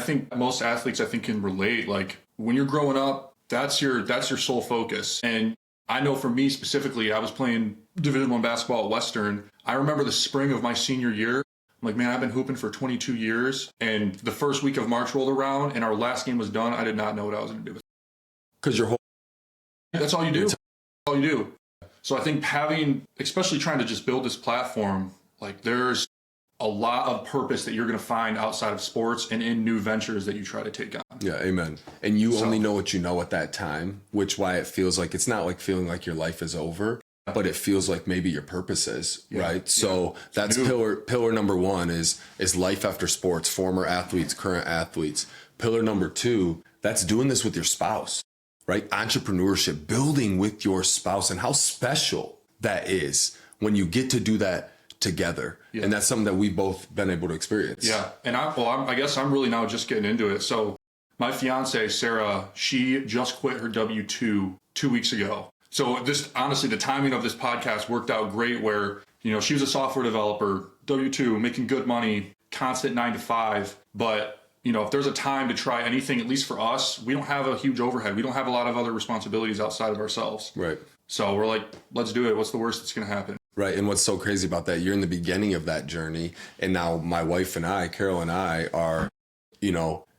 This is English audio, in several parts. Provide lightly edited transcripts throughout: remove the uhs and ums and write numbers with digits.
think most athletes, can relate. Like when you're growing up, that's your sole focus. And I know for me specifically, I was playing Division I basketball at Western. I remember the spring of my senior year. I'm like, man, I've been hooping for 22 years. And the first week of March rolled around and our last game was done. I did not know what I was going to do. Because your whole... That's all you do. That's all you do. So I think especially trying to just build this platform, like there's a lot of purpose that you're going to find outside of sports and in new ventures that you try to take on. Yeah, amen. And you only know what you know at that time, which why it feels like it's not like feeling like your life is over, but it feels like maybe your purpose is, right? So that's pillar number one is life after sports, former athletes, current athletes. Pillar number two, that's doing this with your spouse, right? Entrepreneurship, building with your spouse, and how special that is when you get to do that together. Yeah. And that's something that we've both been able to experience. Yeah. And I guess I'm really now just getting into it. So my fiance, Sarah, she just quit her W-2 2 weeks ago. So this, honestly, the timing of this podcast worked out great where, she was a software developer, W-2, making good money, constant 9 to 5. But, if there's a time to try anything, at least for us, we don't have a huge overhead. We don't have a lot of other responsibilities outside of ourselves. Right. So we're like, let's do it. What's the worst that's going to happen? Right. And what's so crazy about that, you're in the beginning of that journey. And now my wife and I, Carol and I are,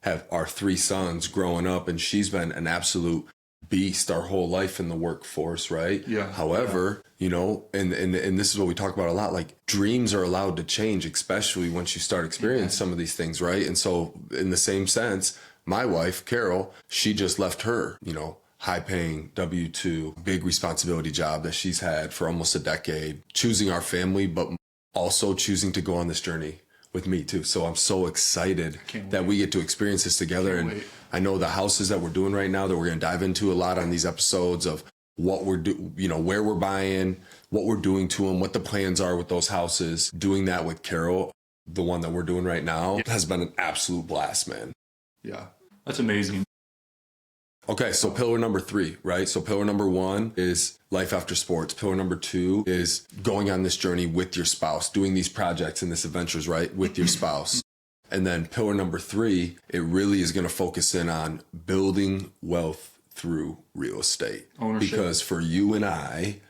have our 3 sons growing up, and she's been an absolute beast our whole life in the workforce. Right. Yeah. However, and this is what we talk about a lot, like dreams are allowed to change, especially once you start experiencing some of these things. Right. And so in the same sense, my wife, Carol, she just left her, high-paying W-2, big responsibility job that she's had for almost a decade, choosing our family, but also choosing to go on this journey with me too. So I'm so excited that we get to experience this together. And I know the houses that we're doing right now that we're going to dive into a lot on these episodes of what we're doing, where we're buying, what we're doing to them, what the plans are with those houses. Doing that with Carol, the one that we're doing right now, has been an absolute blast, man. Yeah, that's amazing. Okay, so pillar number 3, right? So pillar number 1 is life after sports. Pillar number 2 is going on this journey with your spouse, doing these projects and this adventures, right, with your spouse. And then pillar number 3, it really is going to focus in on building wealth through real estate. Ownership. Because for you and I,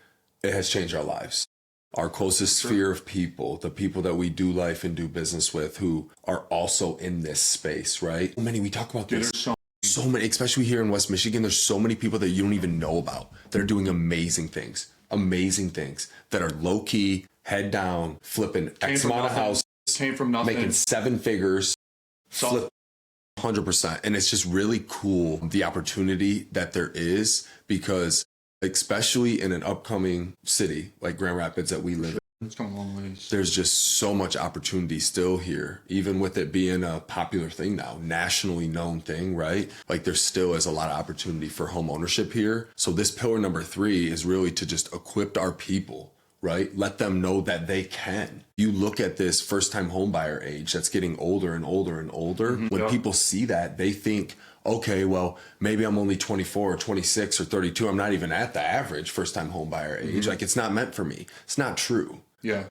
it has changed our lives. Our closest sphere of people, the people that we do life and do business with, who are also in this space, right? We talk about this. So many, especially here in West Michigan, there's so many people that you don't even know about that are doing amazing things that are low key, head down, flipping X amount of houses, came from nothing, making 7 figures, flip 100%. And it's just really cool, the opportunity that there is, because especially in an upcoming city like Grand Rapids that we live in, it's come a long ways. There's just so much opportunity still here, even with it being a popular thing now, nationally known thing, right? Like there still is a lot of opportunity for home ownership here. So this pillar number 3 is really to just equip our people, right? Let them know that they can. You look at this first-time home buyer age that's getting older and older and older. When people see that, they think, okay, well, maybe I'm only 24 or 26 or 32. I'm not even at the average first-time home buyer age. Like it's not meant for me. It's not true. Yeah.